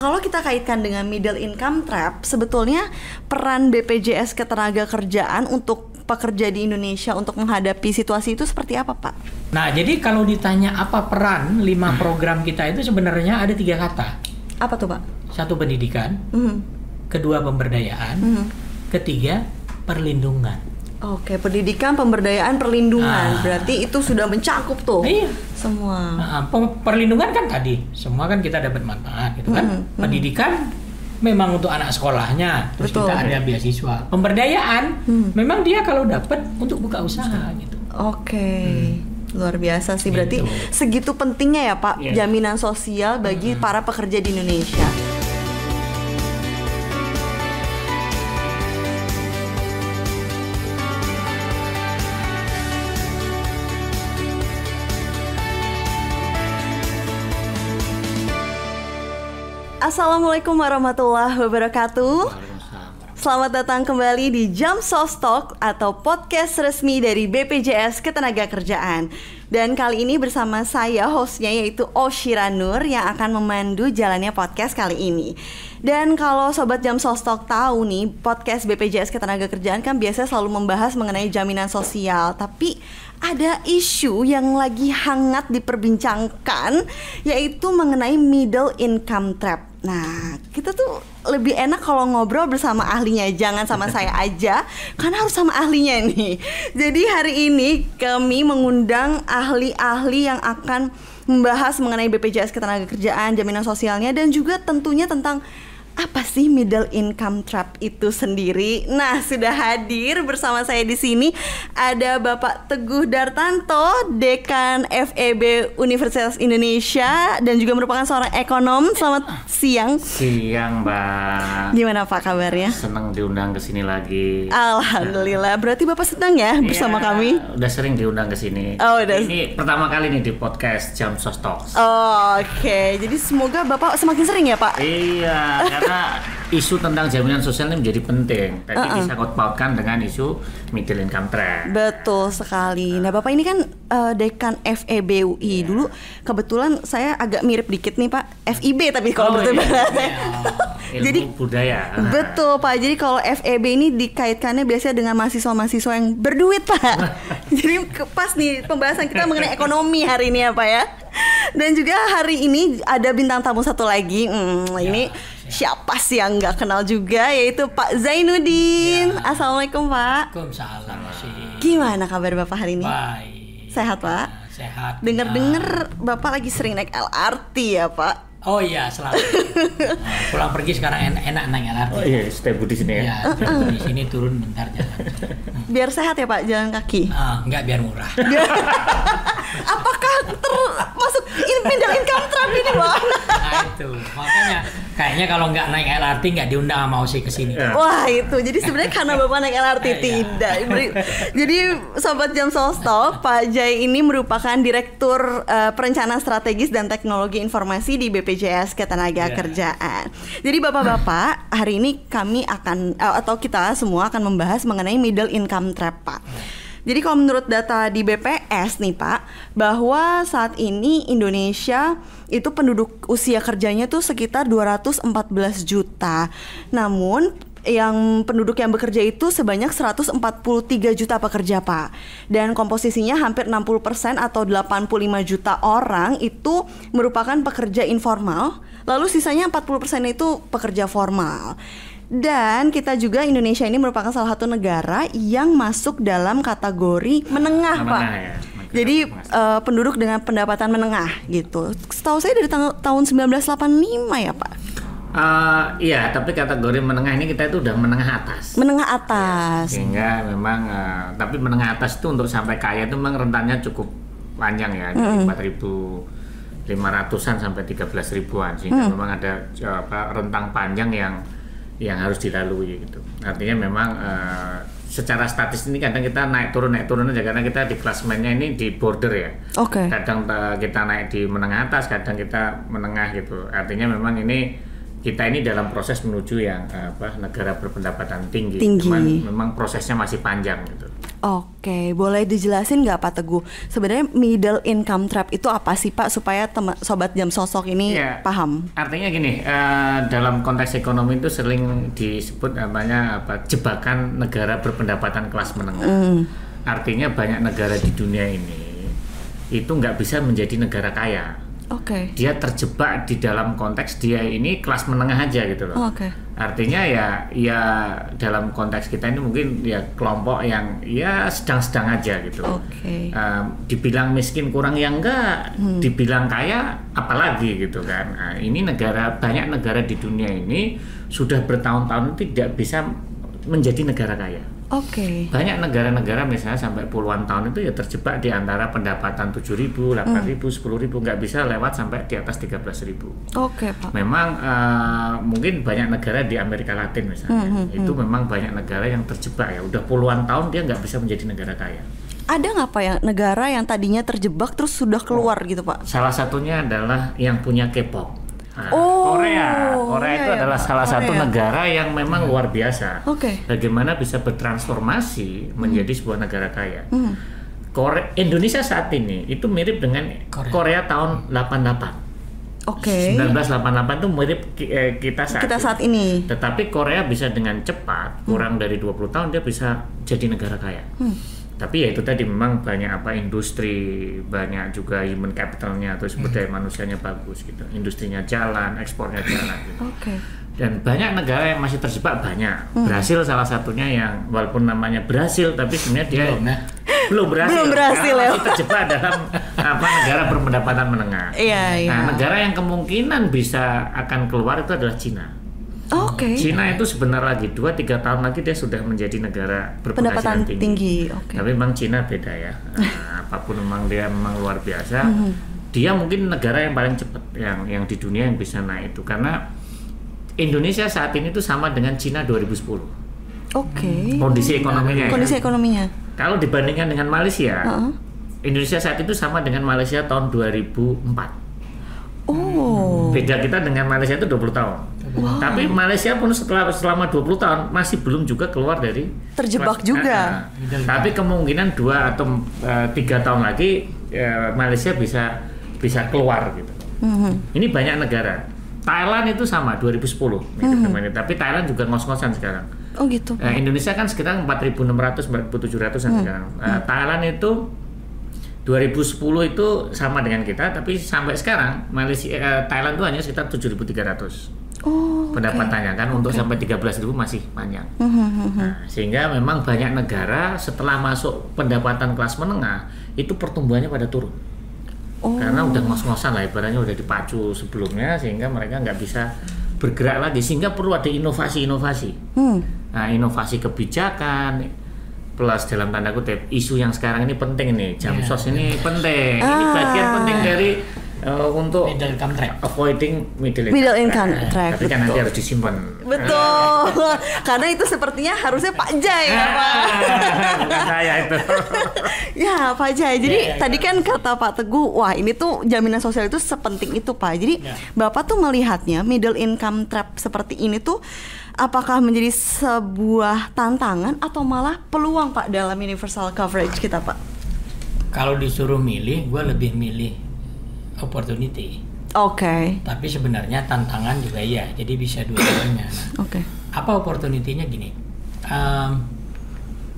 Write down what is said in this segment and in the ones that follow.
Kalau kita kaitkan dengan middle income trap, sebetulnya peran BPJS Ketenagakerjaan untuk pekerja di Indonesia untuk menghadapi situasi itu seperti apa, Pak? Nah, jadi kalau ditanya apa peran 5 program kita itu sebenarnya ada 3 kata. Apa tuh, Pak? 1 pendidikan, 2 pemberdayaan, 3 perlindungan. Oke, pendidikan, pemberdayaan, perlindungan. Berarti itu sudah mencakup tuh semua. Perlindungan kan tadi, semua kan kita dapat manfaat gitu kan. Pendidikan memang untuk anak sekolahnya, terus Betul. kita ada beasiswa. Pemberdayaan memang dia kalau dapat untuk buka usaha gitu. Oke. Luar biasa sih, berarti segitu pentingnya ya Pak jaminan sosial bagi para pekerja di Indonesia. Assalamualaikum warahmatullahi wabarakatuh. Selamat datang kembali di Jam Sos Talk atau podcast resmi dari BPJS Ketenagakerjaan. Dan kali ini bersama saya hostnya yaitu Oshira Nur yang akan memandu jalannya podcast kali ini. Dan kalau Sobat Jam Sos Talk tahu nih, podcast BPJS Ketenagakerjaan kan biasanya selalu membahas mengenai jaminan sosial. Tapi ada isu yang lagi hangat diperbincangkan, yaitu mengenai middle income trap. Nah, kita tuh lebih enak kalau ngobrol bersama ahlinya, jangan sama saya aja, karena harus sama ahlinya nih. Jadi hari ini kami mengundang ahli-ahli yang akan membahas mengenai BPJS Ketenagakerjaan, jaminan sosialnya, dan juga tentunya tentang apa sih middle income trap itu sendiri. Nah, sudah hadir bersama saya di sini ada Bapak Teguh Dartanto, Dekan FEB Universitas Indonesia dan juga merupakan seorang ekonom. Selamat siang. Siang, Mbak. Gimana Pak kabarnya? Senang diundang ke sini lagi. Alhamdulillah. Berarti Bapak senang ya bersama kami? Udah sering diundang ke sini. Oh, udah. Ini pertama kali nih di podcast Jam Sos Talks. Oke. Jadi semoga Bapak semakin sering ya, Pak? Iya, karena isu tentang jaminan sosial ini menjadi penting. Tadi bisa pautkan dengan isu middle income trap. Betul sekali. Nah, Bapak ini kan Dekan FEB UI. Dulu kebetulan saya agak mirip dikit nih, Pak. FIB tapi kalau betul Jadi budaya. Betul, Pak. Jadi kalau FEB ini dikaitkannya biasanya dengan mahasiswa-mahasiswa yang berduit, Pak. Jadi pas nih pembahasan kita mengenai ekonomi hari ini ya, Pak ya. Dan juga hari ini ada bintang tamu satu lagi. Ini siapa sih yang nggak kenal juga, yaitu Pak Zainuddin. Assalamualaikum, Pak. Waalaikumsalam. Gimana kabar Bapak hari ini? Baik. Sehat, Pak? Sehat. Dengar-dengar Bapak lagi sering naik LRT ya, Pak? Oh iya, selalu. Pulang pergi sekarang enak naik LRT. Oh iya, stay di sini ya. Iya, di sini turun bentar jalan. Biar sehat ya Pak, jalan kaki? Enggak, biar murah. Apakah termasuk middle income trap ini, Pak? Nah itu, makanya kayaknya kalau nggak naik LRT nggak diundang sama Osi ke sini. Wah itu, jadi sebenarnya karena Bapak naik LRT tidak. Jadi Sobat Jam Sos Talk, Pak Jai ini merupakan Direktur Perencanaan Strategis dan Teknologi Informasi di BPJS Ketenagakerjaan. Jadi Bapak-bapak, hari ini kami akan atau kita semua akan membahas mengenai middle income trap, Pak. Jadi kalau menurut data di BPS nih Pak, bahwa saat ini Indonesia itu penduduk usia kerjanya tuh sekitar 214 juta. Namun yang penduduk yang bekerja itu sebanyak 143 juta pekerja, Pak. Dan komposisinya hampir 60% atau 85 juta orang itu merupakan pekerja informal. Lalu sisanya 40% itu pekerja formal. Dan kita juga Indonesia ini merupakan salah satu negara yang masuk dalam kategori menengah, Pak. Ya, jadi penduduk dengan pendapatan menengah gitu. Setahu saya dari tahun 1985 ya, Pak. Iya, tapi kategori menengah ini kita itu udah menengah atas. Menengah atas. Ya, sehingga memang, tapi menengah atas itu untuk sampai kaya itu memang rentannya cukup panjang ya, dari 4.500-an sampai 13.000-an, sehingga memang ada rentang panjang yang harus dilalui gitu. Artinya memang secara statis ini kadang kita naik turun aja karena kita di klasmennya ini di border ya. Oke. Kadang kita naik di menengah atas, kadang kita menengah gitu. Artinya memang kita ini dalam proses menuju yang negara berpendapatan tinggi. Cuman memang prosesnya masih panjang gitu. Oke, boleh dijelasin nggak Pak Teguh? Sebenarnya middle income trap itu apa sih Pak, supaya sobat Jam Sostok ini paham? Artinya gini, dalam konteks ekonomi itu sering disebut namanya jebakan negara berpendapatan kelas menengah. Artinya banyak negara di dunia ini itu nggak bisa menjadi negara kaya. Oke. Dia terjebak di dalam konteks dia ini kelas menengah aja gitu loh. Oke. Artinya ya dalam konteks kita ini mungkin ya kelompok yang ya sedang-sedang aja gitu. Oke. Dibilang miskin kurang ya enggak, dibilang kaya apalagi gitu kan. Nah, ini banyak negara di dunia ini sudah bertahun-tahun tidak bisa menjadi negara kaya. Oke. Banyak negara-negara misalnya sampai puluhan tahun itu ya terjebak di antara pendapatan 7.000, 8.000, 10.000, nggak bisa lewat sampai di atas 13.000. Oke Pak. Memang mungkin banyak negara di Amerika Latin misalnya, itu memang banyak negara yang terjebak ya, udah puluhan tahun dia nggak bisa menjadi negara kaya. Ada nggak Pak yang negara yang tadinya terjebak terus sudah keluar gitu Pak? Salah satunya adalah yang punya K-pop. Nah, Korea itu adalah salah satu negara yang memang luar biasa. Bagaimana bisa bertransformasi menjadi sebuah negara kaya. Indonesia saat ini itu mirip dengan Korea tahun 88. 1988 itu mirip kita saat ini. Tetapi Korea bisa dengan cepat, kurang dari 20 tahun dia bisa jadi negara kaya. Tapi ya itu tadi memang banyak industri, banyak juga human capitalnya atau sumber daya manusianya bagus gitu. Industrinya jalan, ekspornya jalan gitu. Dan banyak negara yang masih terjebak banyak. Brasil salah satunya yang walaupun namanya Brasil tapi sebenarnya dia belum berhasil ya. Masih terjebak dalam negara berpendapatan menengah. Nah, negara yang kemungkinan bisa akan keluar itu adalah Cina. Cina itu sebenarnya lagi 2-3 tahun lagi dia sudah menjadi negara berpenghasilan tinggi. Tapi memang Cina beda ya. Apapun memang dia memang luar biasa. Dia mungkin negara yang paling cepat yang di dunia yang bisa naik itu karena Indonesia saat ini tuh sama dengan Cina 2010. Kondisi ekonominya. Kalau dibandingkan dengan Malaysia, Indonesia saat itu sama dengan Malaysia tahun 2004. Beda kita dengan Malaysia itu 20 tahun. Tapi Malaysia pun selama 20 tahun masih belum juga keluar dari terjebak juga. Tapi kemungkinan 2 atau 3 tahun lagi Malaysia bisa keluar gitu. Ini banyak negara. Thailand itu sama 2010. Tapi Thailand juga ngos-ngosan sekarang. Indonesia kan sekitar 4.600, 4.700 sekarang. Thailand itu 2010 itu sama dengan kita, tapi sampai sekarang Thailand itu hanya sekitar 7.300 pendapatannya kan, untuk sampai 13.000 masih panjang. Sehingga memang banyak negara setelah masuk pendapatan kelas menengah itu pertumbuhannya pada turun. Karena udah ngos-ngosan lah, ibaratnya udah dipacu sebelumnya sehingga mereka nggak bisa bergerak lagi, sehingga perlu ada inovasi-inovasi. Nah, inovasi kebijakan plus dalam tanda kutip isu yang sekarang ini penting nih, Jamsos ini penting. Ini bagian penting dari untuk middle income trap, avoiding middle income trap. Tapi kan nanti harus disimpan. Betul. Karena itu sepertinya harusnya Pak Jai ya Pak. Bukan saya itu. Ya Pak Jai. Jadi tadi kan kata Pak Teguh, wah ini tuh jaminan sosial itu sepenting itu Pak. Jadi Bapak tuh melihatnya middle income trap seperti ini tuh apakah menjadi sebuah tantangan atau malah peluang Pak dalam universal coverage kita Pak? Kalau disuruh milih, gue lebih milih opportunity. Tapi sebenarnya tantangan juga iya, jadi bisa dua-duanya. Apa opportunity-nya gini?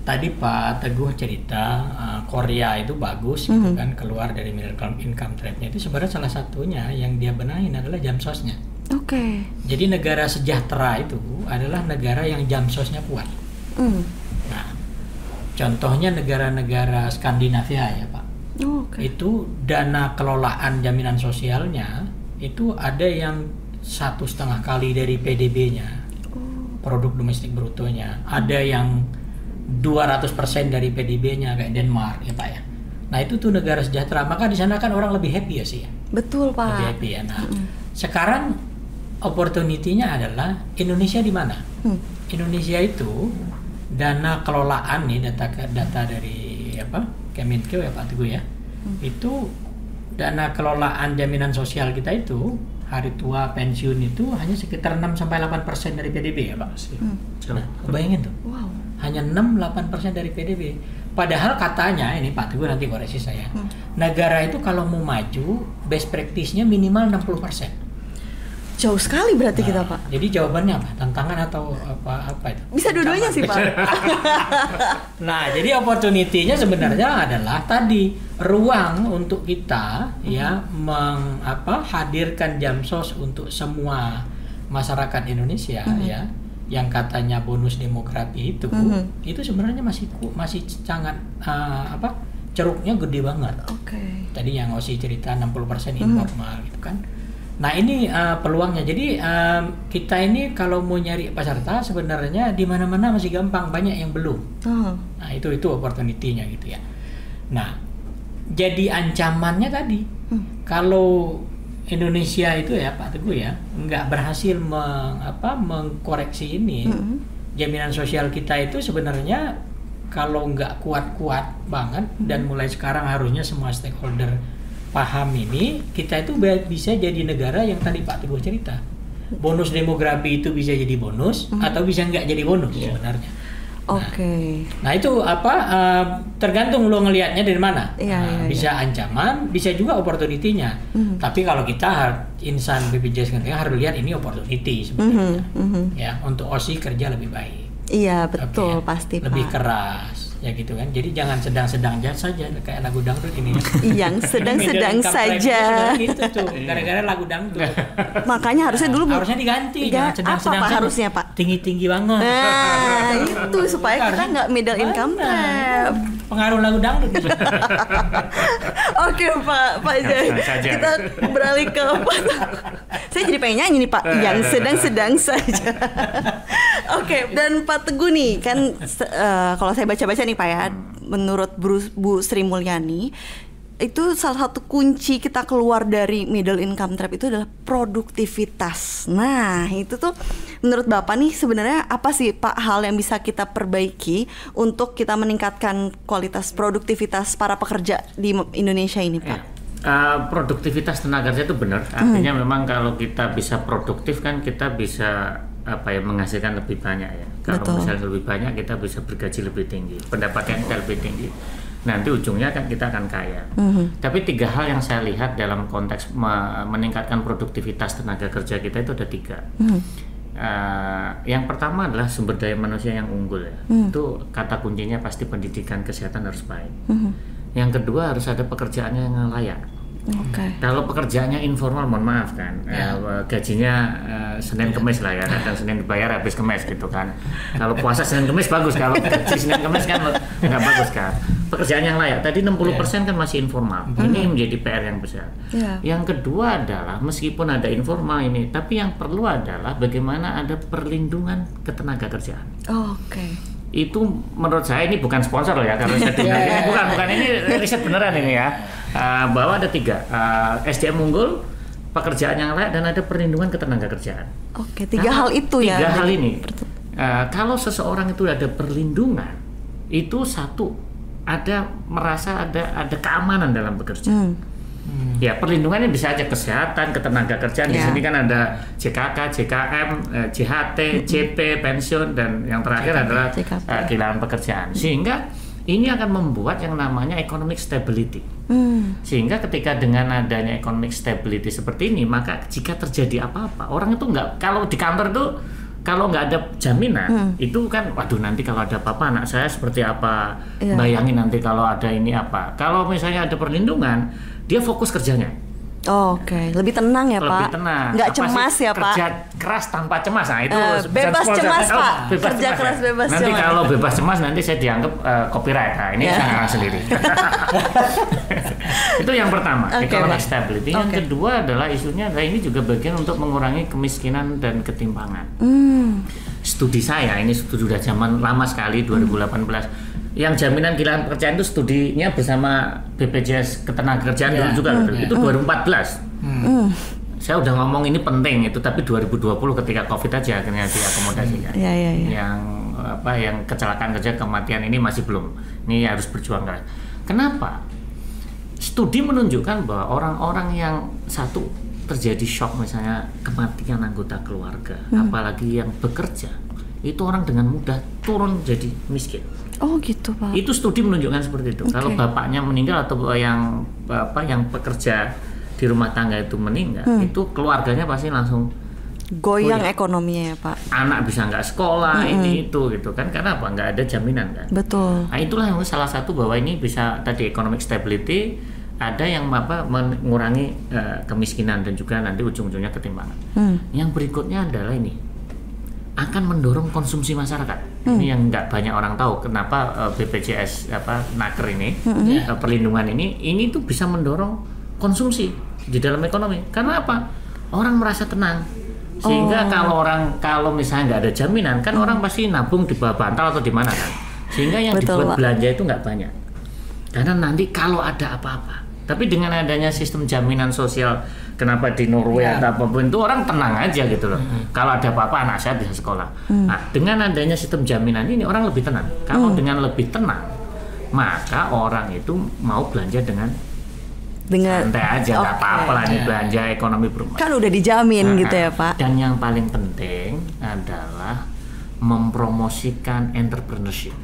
Tadi Pak Teguh cerita Korea itu bagus gitu kan, keluar dari middle income trap-nya. Itu sebenarnya salah satunya yang dia benahin adalah jamsosnya. Jadi negara sejahtera itu adalah negara yang jamsosnya kuat. Nah, contohnya negara-negara Skandinavia ya Pak. Itu dana kelolaan jaminan sosialnya itu ada yang 1,5 kali dari PDB-nya, produk domestik brutonya. Ada yang 200% dari PDB-nya kayak Denmark ya Pak ya. Nah itu tuh negara sejahtera, maka di sana kan orang lebih happy ya sih ya. Betul Pak. Lebih happy ya. Nah sekarang opportunity-nya adalah Indonesia di mana? Indonesia itu dana kelolaan nih, data dari Kemenkeu ya Pak Teguh ya. Itu dana kelolaan jaminan sosial kita itu hari tua pensiun itu hanya sekitar 6-8% dari PDB ya Pak. Nah, bayangin tuh. Hanya 6-8% dari PDB. Padahal katanya, ini Pak Teguh nanti koreksi saya, negara itu kalau mau maju, best practice-nya minimal 60%. Jauh sekali berarti kita, Pak. Jadi jawabannya apa? Tantangan atau apa itu? Bisa dua-duanya sih, Pak. Nah, jadi opportunity-nya sebenarnya adalah tadi ruang untuk kita ya hadirkan Jamsos untuk semua masyarakat Indonesia ya. Yang katanya bonus demografi itu sebenarnya masih sangat ceruknya gede banget. Tadi yang Osi cerita 60% informal gitu kan. Nah ini peluangnya. Jadi kita ini kalau mau nyari peserta sebenarnya di mana-mana masih gampang, banyak yang belum. Nah itu opportunity-nya gitu ya. Nah jadi ancamannya tadi kalau Indonesia itu ya Pak Teguh ya nggak berhasil mengkoreksi ini, jaminan sosial kita itu sebenarnya kalau nggak kuat-kuat banget dan mulai sekarang harusnya semua stakeholder paham ini, kita itu bisa jadi negara yang tadi Pak Teguh cerita, bonus demografi itu bisa jadi bonus atau bisa nggak jadi bonus sebenarnya. Nah itu tergantung lo ngelihatnya dari mana. Bisa ancaman, bisa juga opportunity-nya. Tapi kalau kita insan BPJS harus lihat ini opportunity sebenarnya. Ya, untuk OSI kerja lebih baik. Iya betul, pasti lebih Pak. Keras ya gitu kan. Jadi jangan sedang-sedang saja kayak lagu dangdut ini. Yang sedang-sedang saja. Gitu tuh, gara-gara lagu dangdut. Makanya harusnya dulu harusnya diganti. Jangan sedang-sedang apa Pak harusnya Pak? Tinggi-tinggi banget. Nah itu supaya kita nggak middle income trap. Pengaruh lagu dangdut. Oke Pak Jai, kita beralih ke Pak. Saya jadi pengen nyanyi nih Pak, yang sedang-sedang saja. Oke, dan Pak Teguh nih kan kalau saya baca-baca nih Pak ya, menurut Bu Sri Mulyani itu salah satu kunci kita keluar dari middle income trap itu adalah produktivitas. Nah itu tuh menurut Bapak nih sebenarnya apa sih Pak hal yang bisa kita perbaiki untuk kita meningkatkan kualitas produktivitas para pekerja di Indonesia ini Pak? Produktivitas tenaga kerja itu benar. Artinya memang kalau kita bisa produktif kan kita bisa menghasilkan lebih banyak ya. Kalau misalnya lebih banyak kita bisa bergaji lebih tinggi, pendapatan kita lebih tinggi. Nanti ujungnya kan kita akan kaya. Tapi 3 hal yang saya lihat dalam konteks meningkatkan produktivitas tenaga kerja kita itu ada 3. Yang pertama adalah sumber daya manusia yang unggul ya. Itu kata kuncinya pasti pendidikan kesehatan harus baik. Yang kedua harus ada pekerjaannya yang layak. Kalau pekerjaannya informal, mohon maaf kan, gajinya Senin Kemis lah ya, kadang Senin dibayar habis Kemis gitu kan. Kalau puasa Senin Kemis bagus, kalau gaji Senin Kemis kan nggak bagus kan. Pekerjaan yang layak, tadi 60% kan masih informal, ini menjadi PR yang besar. Yang kedua adalah meskipun ada informal ini, tapi yang perlu adalah bagaimana ada perlindungan ketenaga kerjaan. Itu menurut saya ini bukan sponsor loh ya, kalau saya dengar ini bukan ini riset beneran ini ya, bahwa ada 3 SDM unggul, pekerjaan yang layak dan ada perlindungan ketenaga kerjaan. 3 hal itu ya. 3 hal ini. Kalau seseorang itu ada perlindungan, itu satu merasa ada keamanan dalam bekerja. Ya perlindungannya bisa aja kesehatan, ketenaga kerjaan. Di sini kan ada JKK, JKM, JHT, JP, pensiun, dan yang terakhir adalah kehilangan pekerjaan. Sehingga ini akan membuat yang namanya economic stability. Sehingga ketika dengan adanya economic stability seperti ini, maka jika terjadi apa-apa, orang itu nggak, kalau di kantor itu kalau nggak ada jaminan, itu kan, waduh nanti kalau ada apa-apa anak saya seperti apa, bayangin nanti kalau ada ini apa. Kalau misalnya ada perlindungan, dia fokus kerjanya. Lebih tenang ya Pak. Lebih tenang. Nggak cemas ya Pak. Kerja keras tanpa cemas, nah itu bebas cemas Pak. Kerja keras bebas cemas. Nanti kalau bebas cemas nanti saya dianggap copyright. Nah ini saya ngarang sendiri. Itu yang pertama, economic stability. Yang kedua adalah isunya adalah ini juga bagian untuk mengurangi kemiskinan dan ketimpangan. Studi saya ini sudah zaman lama sekali 2018. Yang jaminan kehilangan pekerjaan itu studinya bersama BPJS Ketenagakerjaan dulu juga itu 2014. Saya udah ngomong ini penting itu, tapi 2020 ketika Covid aja akhirnya diakomodasikan. Yang kecelakaan kerja, kematian ini masih belum. Ini harus berjuang guys. Kenapa? Studi menunjukkan bahwa orang-orang yang satu terjadi shock misalnya kematian anggota keluarga, apalagi yang bekerja, itu orang dengan mudah turun jadi miskin. Oh gitu Pak. Itu studi menunjukkan seperti itu. Kalau bapaknya meninggal atau yang pekerja di rumah tangga itu meninggal, itu keluarganya pasti langsung goyang ekonominya ya Pak. Anak bisa nggak sekolah, ini itu gitu kan, karena apa? Nggak ada jaminan kan. Betul. Nah itulah yang salah satu bahwa ini bisa tadi economic stability, ada yang mengurangi kemiskinan dan juga nanti ujung-ujungnya ketimpangan. Yang berikutnya adalah ini akan mendorong konsumsi masyarakat. Ini yang nggak banyak orang tahu kenapa BPJS Naker ini perlindungan ini tuh bisa mendorong konsumsi di dalam ekonomi. Karena apa? Orang merasa tenang. Sehingga kalau misalnya nggak ada jaminan kan orang pasti nabung di bawah bantal atau di mana kan, sehingga yang dibuat belanja itu nggak banyak karena nanti kalau ada apa-apa. Tapi dengan adanya sistem jaminan sosial, kenapa di Norway atau apapun itu orang tenang aja gitu loh. Kalau ada apa-apa anak saya bisa sekolah. Nah dengan adanya sistem jaminan ini orang lebih tenang. Kalau dengan lebih tenang maka orang itu mau belanja dengan santai aja, nggak apa-apa lah nih belanja ekonomi berumah. Kan udah dijamin gitu ya Pak. Dan yang paling penting adalah mempromosikan entrepreneurship.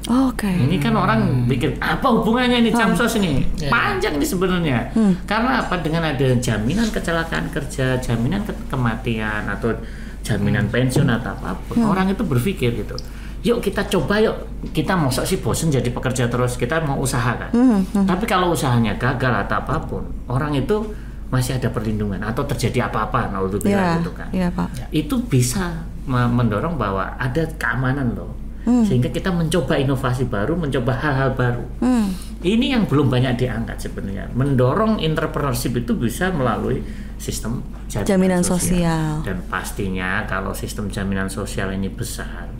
Ini kan orang pikir apa hubungannya ini Jamsos ini? Panjang ini sebenarnya. Karena apa? Dengan ada jaminan kecelakaan kerja, jaminan kematian atau jaminan pensiun atau apapun, orang itu berpikir gitu. Yuk kita coba yuk, kita masa sih bosen jadi pekerja terus, kita mau usaha kan. Tapi kalau usahanya gagal atau apapun, orang itu masih ada perlindungan atau terjadi apa-apa, gitu kan. Pak. Itu bisa mendorong bahwa ada keamanan loh. Sehingga kita mencoba inovasi baru, mencoba hal-hal baru. Ini yang belum banyak diangkat sebenarnya. Mendorong entrepreneurship itu bisa melalui sistem jaminan sosial. Dan pastinya kalau sistem jaminan sosial ini besar,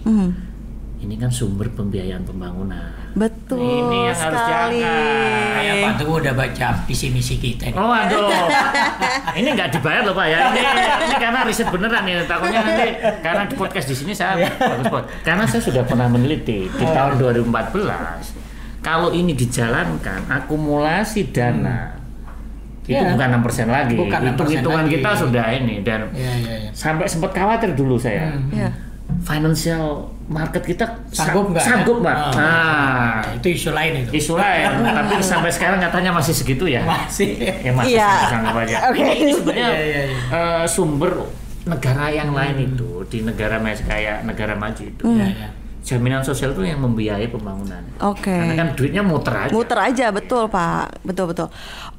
ini kan sumber pembiayaan pembangunan. Betul. Ini yang harus diangkat. Kayak Pak Teguh udah baca visi misi kita. Oh aduh. Ini nggak dibayar loh Pak ya. Ini karena riset beneran nih. Takutnya nanti karena di podcast di sini saya bagus. Karena saya sudah pernah meneliti di tahun 2014. Kalau ini dijalankan akumulasi dana itu bukan 6% lagi. Hitung-hitungan kita sudah ini dan sampai sempat khawatir dulu saya. Financial market kita sanggup Mbak. Itu isu lain itu. Isu lain. Tapi sampai sekarang katanya masih segitu ya. Masih. Ya masih sanggup aja. Ini sebenarnya sumber negara yang lain itu di negara kayak negara maju itu. Jaminan sosial itu yang membiayai pembangunan. Karena kan duitnya muter aja. Muter aja, betul Pak. Betul.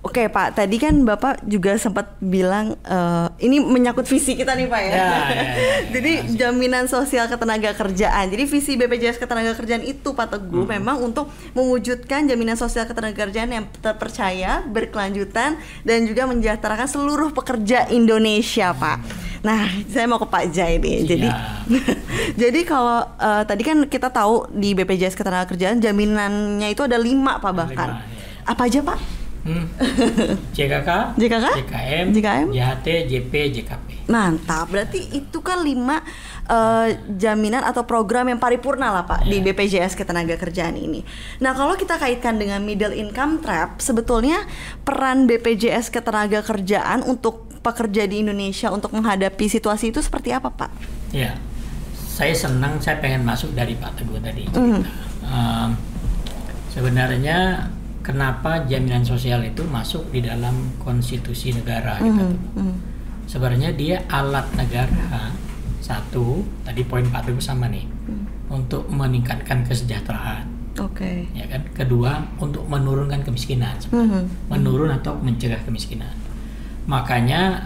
Oke Pak, tadi kan Bapak juga sempat bilang ini menyangkut visi kita nih Pak ya. Jadi jaminan sosial ketenagakerjaan. Jadi visi BPJS Ketenagakerjaan itu Pak Teguh memang untuk mewujudkan jaminan sosial ketenagakerjaan yang terpercaya, berkelanjutan dan juga mensejahterakan seluruh pekerja Indonesia Pak. Nah, saya mau ke Pak Jai nih. Jadi kalau tadi kan kita tahu di BPJS Ketenagakerjaan jaminannya itu ada 5 Pak bahkan. 5, Apa aja Pak? JKK, JKM, JHT, JP, JKP. Mantap, berarti itu kan 5 jaminan atau program yang paripurna lah Pak di BPJS Ketenagakerjaan ini. Nah kalau kita kaitkan dengan middle income trap, sebetulnya peran BPJS Ketenagakerjaan untuk pekerja di Indonesia untuk menghadapi situasi itu seperti apa Pak? Ya, saya senang, saya pengen masuk dari Pak Teguh tadi. Sebenarnya kenapa jaminan sosial itu masuk di dalam konstitusi negara gitu. Sebenarnya dia alat negara. Satu, tadi poin Pak Teguh sama nih, untuk meningkatkan kesejahteraan. Ya kan. Kedua, untuk menurunkan kemiskinan, menurun atau mencegah kemiskinan. Makanya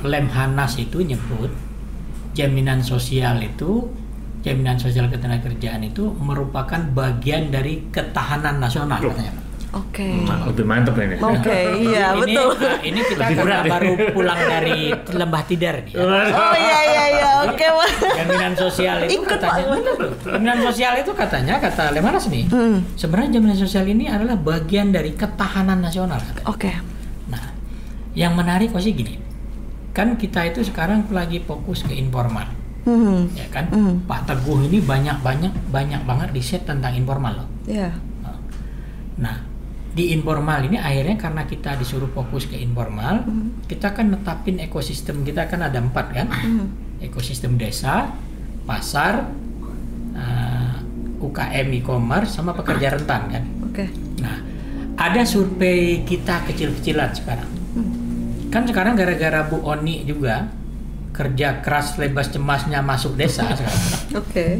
Lemhanas itu nyebut jaminan sosial ketenagakerjaan itu merupakan bagian dari ketahanan nasional katanya Pak. Lebih mantap ini. Iya betul. Ini kita baru pulang dari Lembah Tidar nih. Oke Pak. Jaminan sosial itu katanya, kata Lemhanas nih. Sebenarnya jaminan sosial ini adalah bagian dari ketahanan nasional. Nah, yang menarik sih gini. Kan kita itu sekarang lagi fokus ke informal. Ya kan? Pak Teguh ini banyak banget riset tentang informal loh. Nah, di informal ini akhirnya karena kita disuruh fokus ke informal, kita kan netapin ekosistem kita kan ada 4 kan, ekosistem desa, pasar, UKM e-commerce sama pekerja rentan kan. Nah, ada survei kita kecil-kecilan sekarang. Kan sekarang gara-gara Bu Oni juga kerja keras lebas cemasnya masuk desa sekarang.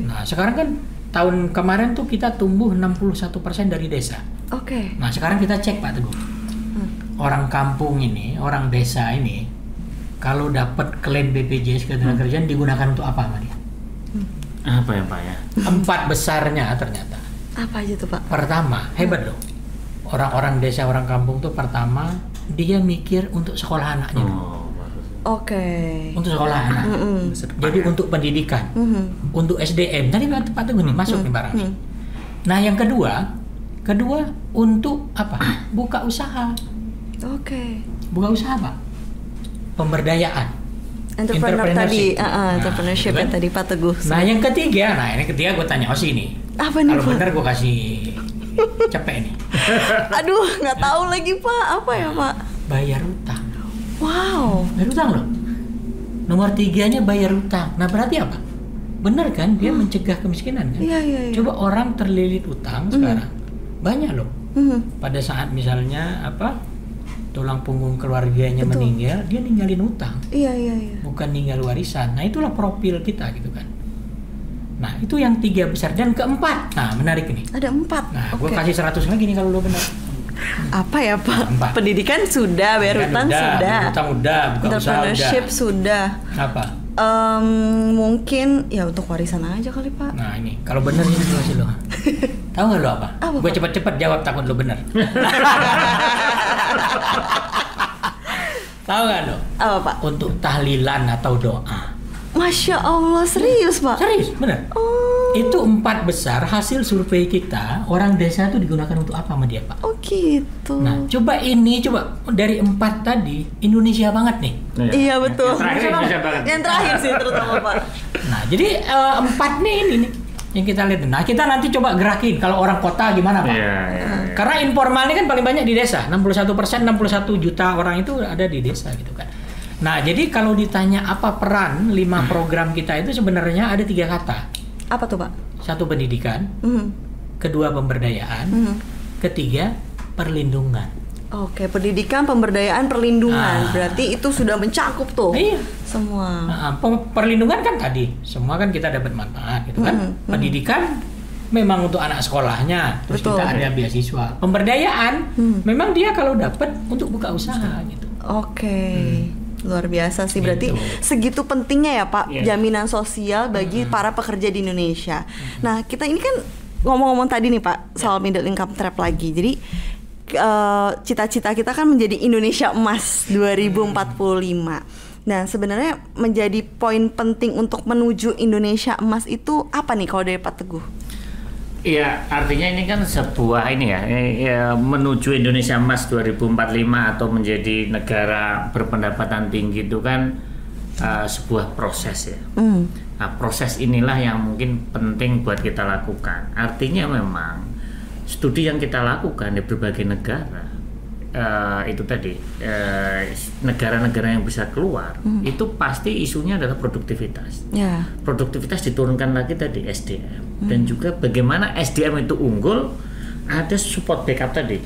Nah, sekarang kan tahun kemarin tuh kita tumbuh 61% dari desa. Nah, sekarang kita cek Pak Teguh. Orang kampung ini, orang desa ini kalau dapat klaim BPJS Ketenagakerjaan digunakan untuk apa sama dia? Apa ya Pak ya? 4 besarnya ternyata. Apa aja tuh Pak? Pertama, hebat loh. Orang-orang desa, orang kampung tuh pertama dia mikir untuk sekolah anaknya. Untuk sekolah anak. Jadi untuk pendidikan, untuk SDM. Tadi Pak Teguh nih masuk nih barang. Nah yang kedua untuk apa? Buka usaha. Buka usaha Pak. Pemberdayaan. Entrepreneurship yang tadi Pak Teguh. Nah yang ketiga, gue tanya Osi nih. Apa nih Kalau Pak? benar gue kasih cepet nih. Aduh, nggak tahu lagi Pak. Apa ya Pak? Bayar utang. Wow. Bayar utang loh. Nomor 3-nya bayar utang. Nah berarti apa? Benar kan? Dia mencegah kemiskinan kan? Iya. Coba orang terlilit utang sekarang banyak loh. Pada saat misalnya tulang punggung keluarganya meninggal, dia ninggalin utang. Iya. Bukan ninggal warisan. Nah itulah profil kita gitu kan. Nah itu yang 3 besar. Dan keempat, nah menarik nih. Ada 4. Nah gue kasih 100 lagi nih kalau lo benar. Apa ya Pak? Pendidikan sudah, bayar utang sudah. Utang udah, buka usaha udah. Entrepreneurship sudah. Apa? Mungkin ya untuk warisan aja kali Pak. Nah ini, kalau benar ini kasih lo. Tahu nggak lo apa? Gue cepet-cepet jawab takut lo benar. Tahu nggak lo? Apa Pak? Untuk tahlilan atau doa. Masya Allah, serius Pak? Serius, benar. Itu 4 besar hasil survei kita, orang desa itu digunakan untuk apa sama dia Pak? Gitu. Nah coba dari 4 tadi Indonesia banget nih. Iya betul. Yang terakhir sih terutama Pak. Nah jadi 4 nih ini nih yang kita lihat. Nah kita nanti coba gerakin kalau orang kota gimana Pak? Iya. Karena informal ini kan paling banyak di desa. 61%, 61 juta orang itu ada di desa gitu kan. Nah jadi kalau ditanya apa peran 5 program kita itu sebenarnya ada 3 kata. Apa tuh Pak? 1 pendidikan, 2 pemberdayaan, 3 perlindungan. Pendidikan, pemberdayaan, perlindungan. Berarti itu sudah mencakup tuh. Iya. Semua. Perlindungan kan tadi, semua kan kita dapat manfaat gitu kan. Pendidikan memang untuk anak sekolahnya, terus kita ada beasiswa. Pemberdayaan memang dia kalau dapat untuk buka usaha gitu. Luar biasa sih, berarti segitu pentingnya ya Pak jaminan sosial bagi para pekerja di Indonesia. Nah kita ini kan ngomong-ngomong tadi nih Pak soal middle income trap lagi. Jadi cita-cita kita kan menjadi Indonesia Emas 2045. Nah sebenarnya menjadi poin penting untuk menuju Indonesia Emas itu apa nih kalau dari Pak Teguh? Iya, artinya ini kan sebuah menuju Indonesia Emas 2045 atau menjadi negara berpendapatan tinggi itu kan sebuah proses ya. Nah, proses inilah yang mungkin penting buat kita lakukan. Artinya memang studi yang kita lakukan di berbagai negara itu tadi negara-negara yang bisa keluar itu pasti isunya adalah produktivitas. Produktivitas diturunkan lagi tadi SDM dan juga bagaimana SDM itu unggul, ada support backup tadi.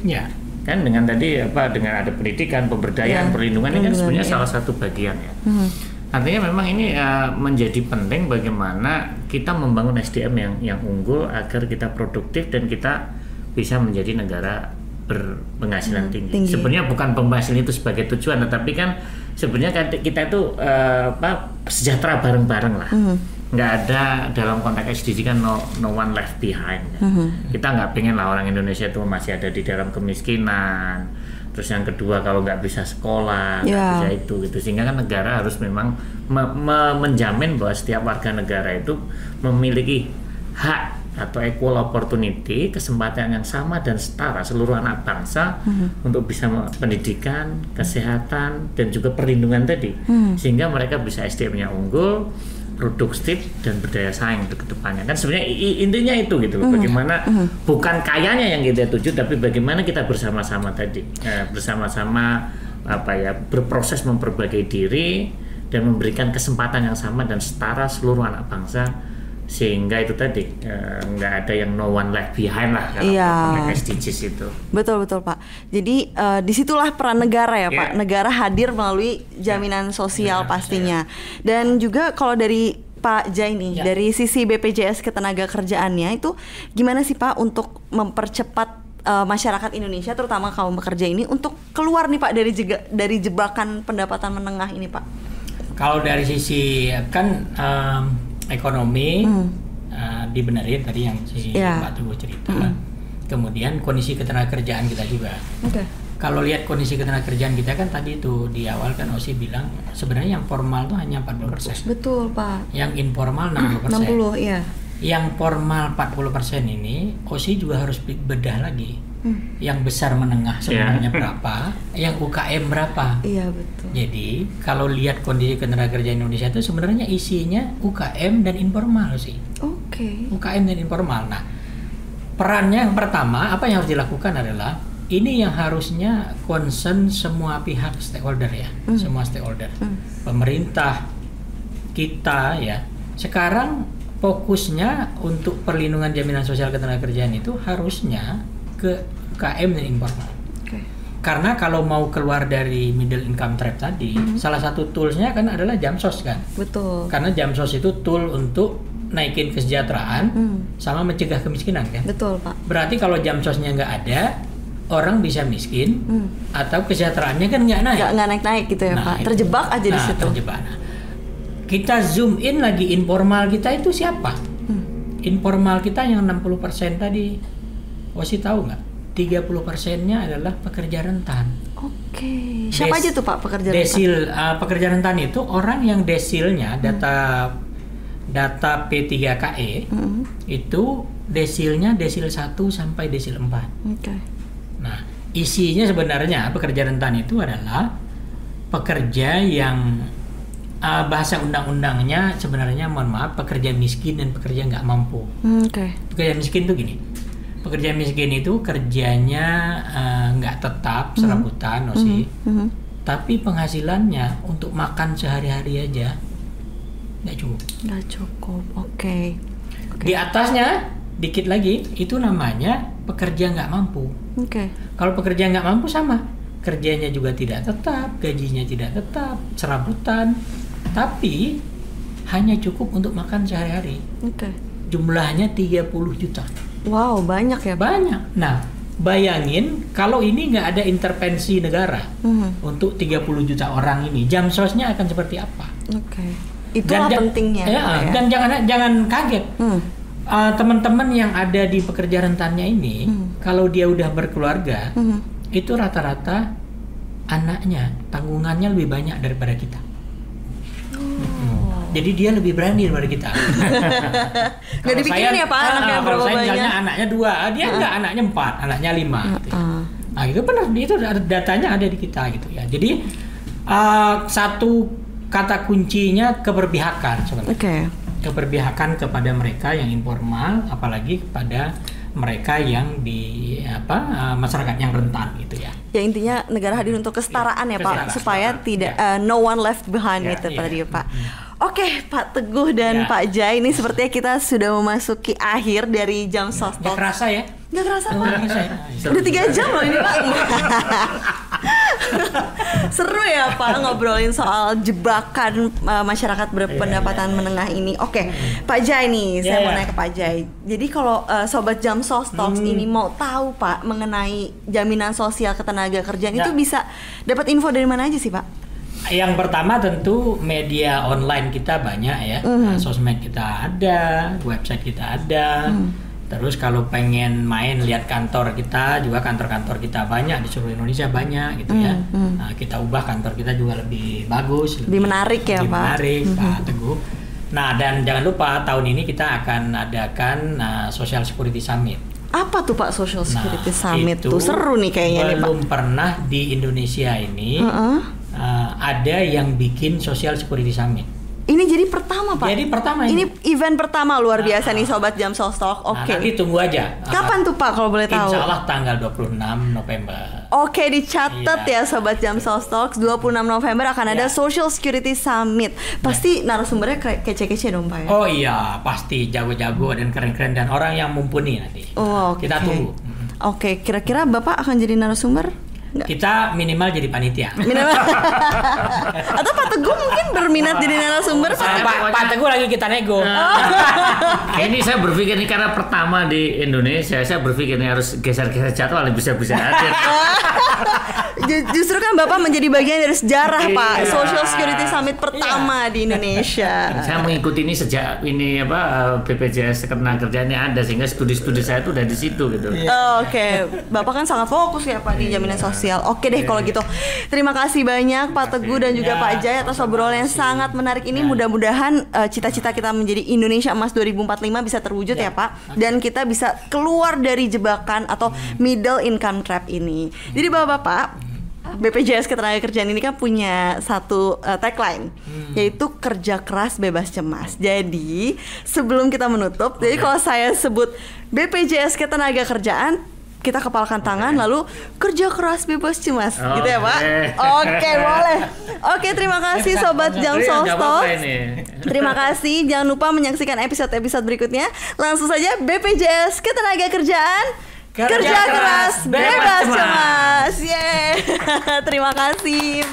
Kan dengan tadi dengan ada pendidikan, pemberdayaan, perlindungan ini kan sebenarnya salah satu bagian ya. Artinya memang ini menjadi penting bagaimana kita membangun SDM yang unggul agar kita produktif dan kita bisa menjadi negara berpenghasilan tinggi. Sebenarnya bukan penghasilan itu sebagai tujuan, tetapi kan sebenarnya kita itu sejahtera bareng-bareng lah. Nggak ada dalam konteks SDG kan no one left behind. Kita nggak pengen lah orang Indonesia itu masih ada di dalam kemiskinan. Terus yang kedua kalau nggak bisa sekolah, nggak bisa itu gitu. Sehingga kan negara harus memang menjamin bahwa setiap warga negara itu memiliki hak atau equal opportunity, kesempatan yang sama dan setara seluruh anak bangsa untuk bisa pendidikan, kesehatan dan juga perlindungan tadi, sehingga mereka bisa SDM-nya unggul, produktif dan berdaya saing ke depannya. Kan sebenarnya intinya itu gitu loh, bagaimana bukan kayanya yang kita tuju, tapi bagaimana kita bersama-sama tadi bersama-sama berproses memperbaiki diri dan memberikan kesempatan yang sama dan setara seluruh anak bangsa sehingga itu tadi nggak ada yang no one left behind lah kalau SDGs itu. Betul Pak. Jadi disitulah peran negara ya Pak. Negara hadir melalui jaminan sosial pastinya. Dan juga kalau dari Pak Jai nih, dari sisi BPJS Ketenagakerjaannya itu gimana sih Pak untuk mempercepat masyarakat Indonesia terutama kaum pekerja ini untuk keluar nih Pak dari jebakan pendapatan menengah ini Pak? Kalau dari sisi kan ekonomi dibenerin tadi yang si Pak Teguh cerita. Kemudian kondisi ketenagakerjaan kita juga. Kalau lihat kondisi ketenagakerjaan kita kan tadi itu di awal kan Osi bilang sebenarnya yang formal tuh hanya 40%. Betul Pak. Yang informal 60%. 60 iya. Yang formal 40% ini Osi juga harus bedah lagi. Yang besar menengah sebenarnya berapa, yang UKM berapa. Iya betul. Jadi kalau lihat kondisi ketenagakerjaan Indonesia itu sebenarnya isinya UKM dan informal sih. UKM dan informal. Nah, perannya yang pertama apa yang harus dilakukan adalah ini yang harusnya concern semua pihak stakeholder ya, semua stakeholder, pemerintah kita ya. Sekarang fokusnya untuk perlindungan jaminan sosial ketenagakerjaan itu harusnya ke UKM dan informal. Karena kalau mau keluar dari middle income trap tadi, salah satu toolsnya kan adalah Jamsos kan. Betul. Karena Jamsos itu tool untuk naikin kesejahteraan sama mencegah kemiskinan kan. Betul Pak. Berarti kalau Jamsosnya nggak ada, orang bisa miskin atau kesejahteraannya kan nggak naik. Nggak naik gitu ya Pak. Terjebak aja di situ. Terjebak. Nah, kita zoom in lagi informal kita itu siapa? Informal kita yang 60% tadi. Osi tahu nggak? 30%-nya adalah pekerja rentan. Siapa aja tuh Pak pekerja rentan? Pekerja rentan itu orang yang desilnya data P3KE itu desilnya desil 1 sampai desil 4. Nah, isinya sebenarnya pekerja rentan itu adalah pekerja yang bahasa undang-undangnya sebenarnya mohon maaf pekerja miskin dan pekerja nggak mampu. Pekerja miskin tuh gini. Pekerja miskin itu kerjanya nggak tetap serabutan, tapi penghasilannya untuk makan sehari-hari aja nggak cukup. Di atasnya dikit lagi itu namanya pekerja nggak mampu. Kalau pekerja nggak mampu sama, kerjanya juga tidak tetap, gajinya tidak tetap, serabutan, tapi hanya cukup untuk makan sehari-hari. Jumlahnya 30 juta. Wow, banyak ya? Banyak. Nah, bayangin kalau ini nggak ada intervensi negara untuk 30 juta orang ini, Jamsosnya akan seperti apa? Itulah pentingnya. Dan jangan kaget. Teman-teman yang ada di pekerja rentannya ini, kalau dia udah berkeluarga, itu rata-rata anaknya tanggungannya lebih banyak daripada kita. Jadi dia lebih berani daripada kita. Nggak dipikirin ya Pak anaknya berapa banyak? Misalnya anaknya 2, dia enggak, anaknya 4, anaknya 5. Gitu. Nah itu benar, itu datanya ada di kita gitu ya. Jadi satu kata kuncinya keberpihakan sebenarnya. Keberpihakan kepada mereka yang informal, apalagi kepada mereka yang di masyarakat yang rentan gitu ya. Ya intinya negara hadir untuk kesetaraan ya Pak, supaya tidak no one left behind gitu tadi Pak. Oke, Pak Teguh dan Pak Jai, ini sepertinya kita sudah memasuki akhir dari Jamsos Talk. Nggak kerasa ya? Nggak kerasa Pak. Udah 3 jam loh ini Pak. Seru ya Pak ngobrolin soal jebakan masyarakat berpendapatan menengah ini. Oke, Pak Jai nih, saya mau nanya ke Pak Jai. Jadi kalau Sobat Jamsos Talks ini mau tahu Pak mengenai jaminan sosial ketenagakerjaan itu bisa dapat info dari mana aja sih Pak? Yang pertama tentu media online kita banyak ya, sosmed kita ada, website kita ada. Terus kalau pengen main lihat kantor kita juga, kantor-kantor kita banyak di seluruh Indonesia banyak gitu ya. Nah, kita ubah kantor kita juga lebih bagus, lebih menarik ya lebih Pak. Menarik Pak Teguh. Nah dan jangan lupa tahun ini kita akan adakan Social Security Summit. Apa tuh Pak Social Security Summit tuh? Seru nih kayaknya nih Pak. Belum pernah di Indonesia ini ada yang bikin Social Security Summit. Ini jadi pertama, Pak. Jadi pertama ini event pertama luar biasa nih Sobat Jam Sostok. Oke. Nanti tunggu aja. Kapan tuh Pak kalau boleh tahu? Insya Allah tanggal 26 November. Oke, dicatat ya Sobat Jam Sostok, 26 November akan ada Social Security Summit. Pasti narasumbernya kece-kece dong Pak ya? Oh iya, pasti jago-jago dan keren-keren dan orang yang mumpuni nanti. Kita tunggu. Oke, kira-kira Bapak akan jadi narasumber? Nggak. Kita minimal jadi panitia. Minimal. Atau Pak Teguh mungkin berminat jadi narasumber. Pak Teguh lagi kita nego. Ini saya berpikir ini karena pertama di Indonesia, saya berpikir ini harus geser-geser jadwal bisa-bisa hadir. Justru kan Bapak menjadi bagian dari sejarah Pak, Social Security Summit pertama di Indonesia. Saya mengikuti ini sejak ini BPJS Ketenagakerjaannya ada, sehingga studi-studi saya itu udah di situ gitu. Oke, Bapak kan sangat fokus ya Pak di jaminan sosial. Oke deh kalau gitu. Terima kasih banyak Pak Teguh dan juga Pak Jai atas obrolan yang sangat menarik ini. Mudah-mudahan cita-cita kita menjadi Indonesia Emas 2045 bisa terwujud ya Pak. Dan kita bisa keluar dari jebakan atau middle income trap ini. Jadi Bapak-bapak, BPJS Ketenagakerjaan ini kan punya satu tagline, yaitu kerja keras bebas cemas. Jadi sebelum kita menutup, jadi kalau saya sebut BPJS Ketenagakerjaan, kita kepalkan tangan lalu kerja keras bebas cemas, gitu ya Pak? Oke, boleh. Oke, terima kasih Sobat Jam Sostok. Terima kasih, jangan lupa menyaksikan episode-episode berikutnya. Langsung saja BPJS Ketenagakerjaan, kerja keras bebas cemas. Yeay. Terima kasih.